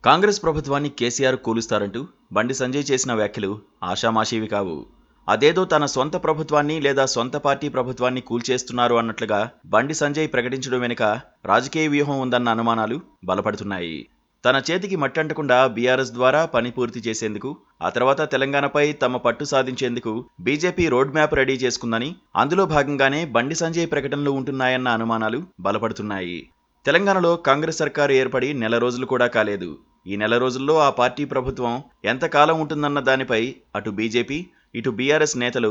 కాంగ్రెస్ ప్రభుత్వాన్ని కేసీఆర్ కూలుస్తారంటూ బండి సంజయ్ చేసిన వ్యాఖ్యలు ఆషామాషీవి కావు. అదేదో తన సొంత ప్రభుత్వాన్ని లేదా సొంత పార్టీ ప్రభుత్వాన్ని కూల్చేస్తున్నారు అన్నట్లుగా బండి సంజయ్ ప్రకటించడం వెనుక రాజకీయ వ్యూహం ఉందన్న అనుమానాలు బలపడుతున్నాయి. తన చేతికి మట్టంటకుండా బీఆర్ఎస్ ద్వారా పని పూర్తి చేసేందుకు, ఆ తర్వాత తెలంగాణపై తమ పట్టు సాధించేందుకు బీజేపీ రోడ్ మ్యాప్ రెడీ చేసుకుందని, అందులో భాగంగానే బండి సంజయ్ ప్రకటనలు ఉంటున్నాయన్న అనుమానాలు బలపడుతున్నాయి. తెలంగాణలో కాంగ్రెస్ సర్కారు ఏర్పడి నెల రోజులు కూడా కాలేదు. ఈ నెల రోజుల్లో ఆ పార్టీ ప్రభుత్వం ఎంతకాలం ఉంటుందన్న దానిపై అటు బీజేపీ, ఇటు బీఆర్ఎస్ నేతలు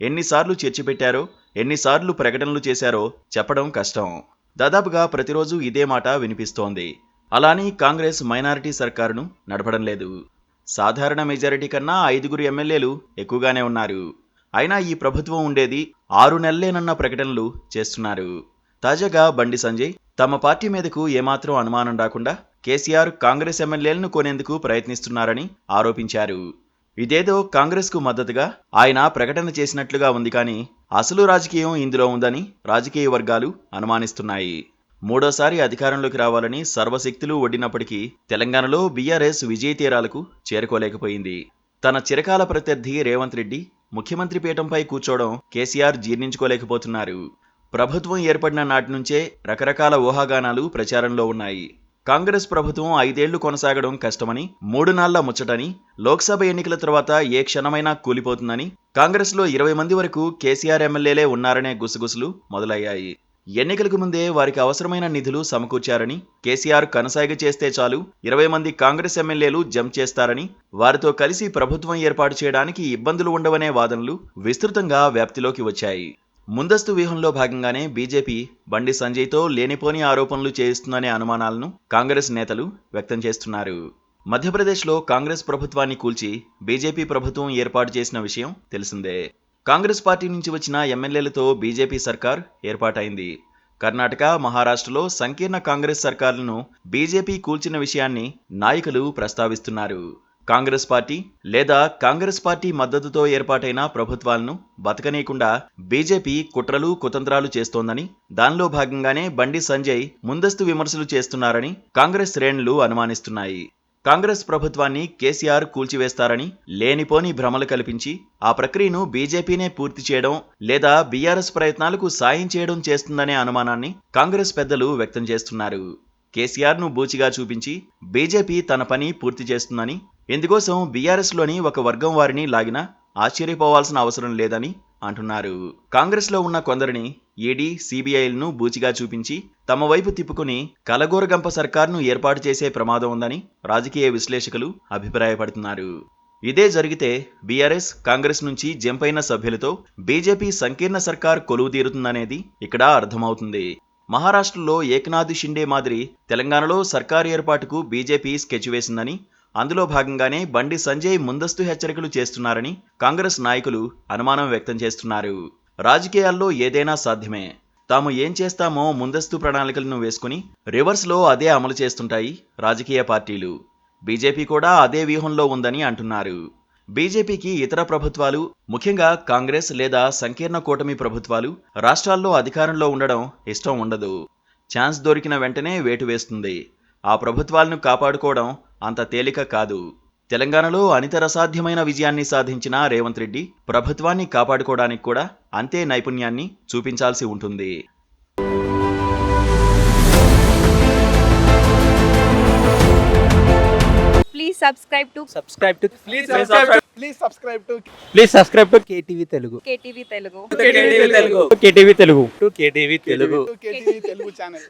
ఎన్నిసార్లు చర్చ పెట్టారో, ఎన్నిసార్లు ప్రకటనలు చేశారో చెప్పడం కష్టం. దాదాపుగా ప్రతిరోజు ఇదే మాట వినిపిస్తోంది. అలాని కాంగ్రెస్ మైనారిటీ సర్కారును నడపడం లేదు. సాధారణ మెజారిటీ కన్నా 5 ఎమ్మెల్యేలు ఎక్కువగానే ఉన్నారు. అయినా ఈ ప్రభుత్వం ఉండేది 6 నెలలేనన్న ప్రకటనలు చేస్తున్నారు. తాజాగా బండి సంజయ్ తమ పార్టీ మీదకు ఏమాత్రం అనుమానం రాకుండా కేసీఆర్ కాంగ్రెస్ ఎమ్మెల్యేలను కొనేందుకు ప్రయత్నిస్తున్నారని ఆరోపించారు. ఇదేదో కాంగ్రెస్కు మద్దతుగా ఆయన ప్రకటన చేసినట్లుగా ఉంది, కానీ అసలు రాజకీయం ఇందులో ఉందని రాజకీయ వర్గాలు అనుమానిస్తున్నాయి. మూడోసారి అధికారంలోకి రావాలని సర్వశక్తులు ఒడ్డినప్పటికీ తెలంగాణలో బీఆర్ఎస్ విజయ తీరాలకు చేరుకోలేకపోయింది. తన చిరకాల ప్రత్యర్థి రేవంత్ రెడ్డి ముఖ్యమంత్రి పీఠంపై కూర్చోవడం కేసీఆర్ జీర్ణించుకోలేకపోతున్నారు. ప్రభుత్వం ఏర్పడిన నాటి నుంచే రకరకాల ఊహాగానాలు ప్రచారంలో ఉన్నాయి. కాంగ్రెస్ ప్రభుత్వం 5 ఏళ్లు కొనసాగడం కష్టమని, 3 నాళ్ల ముచ్చటని, లోక్సభ ఎన్నికల తర్వాత ఏ క్షణమైనా కూలిపోతుందని, కాంగ్రెస్లో 20 మంది వరకు కేసీఆర్ ఎమ్మెల్యేలే ఉన్నారనే గుసగుసలు మొదలయ్యాయి. ఎన్నికలకు ముందే వారికి అవసరమైన నిధులు సమకూర్చారని, కేసీఆర్ కనసాగ చేస్తే చాలు 20 మంది కాంగ్రెస్ ఎమ్మెల్యేలు జంప్ చేస్తారని, వారితో కలిసి ప్రభుత్వం ఏర్పాటు చేయడానికి ఇబ్బందులు ఉండవనే వాదనలు విస్తృతంగా వ్యాప్తిలోకి వచ్చాయి. ముందస్తు వ్యూహంలో భాగంగానే బీజేపీ బండి సంజయ్తో లేనిపోని ఆరోపణలు చేయిస్తుందనే అనుమానాలను కాంగ్రెస్ నేతలు వ్యక్తం చేస్తున్నారు. మధ్యప్రదేశ్లో కాంగ్రెస్ ప్రభుత్వాన్ని కూల్చి బీజేపీ ప్రభుత్వం ఏర్పాటు చేసిన విషయం తెలిసిందే. కాంగ్రెస్ పార్టీ నుంచి వచ్చిన ఎమ్మెల్యేలతో బీజేపీ సర్కార్ ఏర్పాటైంది. కర్ణాటక, మహారాష్ట్రలో సంకీర్ణ కాంగ్రెస్ సర్కారులను బీజేపీ కూల్చిన విషయాన్ని నాయకులు ప్రస్తావిస్తున్నారు. కాంగ్రెస్ పార్టీ లేదా కాంగ్రెస్ పార్టీ మద్దతుతో ఏర్పాటైన ప్రభుత్వాలను బతకనీయకుండా బీజేపీ కుట్రలు కుతంత్రాలు చేస్తోందని, దానిలో భాగంగానే బండి సంజయ్ ముందస్తు విమర్శలు చేస్తున్నారని కాంగ్రెస్ శ్రేణులు అనుమానిస్తున్నాయి. కాంగ్రెస్ ప్రభుత్వాన్ని కేసీఆర్ కూల్చివేస్తారని లేనిపోని భ్రమలు కల్పించి ఆ ప్రక్రియను బీజేపీనే పూర్తి చేయడం లేదా బీఆర్ఎస్ ప్రయత్నాలకు సాయం చేయడం చేస్తుందనే అనుమానాన్ని కాంగ్రెస్ పెద్దలు వ్యక్తం చేస్తున్నారు. కేసీఆర్ను బూచిగా చూపించి బీజేపీ తన పని పూర్తి చేస్తుందని, ఇందుకోసం బీఆర్ఎస్లోని ఒక వర్గం వారిని లాగినా ఆశ్చర్యపోవాల్సిన అవసరం లేదని అంటున్నారు. కాంగ్రెస్లో ఉన్న కొందరిని ఈడీ, సీబీఐలను బూచిగా చూపించి తమ వైపు తిప్పుకుని కలగోరగంప సర్కార్ను ఏర్పాటు చేసే ప్రమాదం ఉందని రాజకీయ విశ్లేషకులు అభిప్రాయపడుతున్నారు. ఇదే జరిగితే బీఆర్ఎస్, కాంగ్రెస్ నుంచి జంపైన సభ్యులతో బీజేపీ సంకీర్ణ సర్కార్ కొలువుదీరుతుందనేది ఇక్కడ అర్థమవుతుంది. మహారాష్ట్రలో ఏక్నాథ్ షిండే మాదిరి తెలంగాణలో సర్కారు ఏర్పాటుకు బీజేపీ స్కెచ్ వేసిందని, అందులో భాగంగానే బండి సంజయ్ ముందస్తు హెచ్చరికలు చేస్తున్నారని కాంగ్రెస్ నాయకులు అనుమానం వ్యక్తం చేస్తున్నారు. రాజకీయాల్లో ఏదైనా సాధ్యమే. తాము ఏం చేస్తామో ముందస్తు ప్రణాళికలను వేసుకుని రివర్స్లో అదే అమలు చేస్తుంటాయి రాజకీయ పార్టీలు. బీజేపీ కూడా అదే వ్యూహంలో ఉందని అంటున్నారు. బీజేపీకి ఇతర ప్రభుత్వాలు, ముఖ్యంగా కాంగ్రెస్ లేదా సంకీర్ణ కూటమి ప్రభుత్వాలు రాష్ట్రాల్లో అధికారంలో ఉండడం ఇష్టం ఉండదు. ఛాన్స్ దొరికిన వెంటనే వేటు వేస్తుంది. ఆ ప్రభుత్వాలను కాపాడుకోవడం అంత తేలిక కాదు. తెలంగాణలో అనితరసాధ్యమైన విజయాన్ని సాధించిన రేవంత్ రెడ్డి ప్రభుత్వాన్ని కాపాడుకోవడానికి కూడా అంతే నైపుణ్యాన్ని చూపించాల్సి ఉంటుంది. Please subscribe to KTV Telugu. KTV Telugu KTV Telugu channel.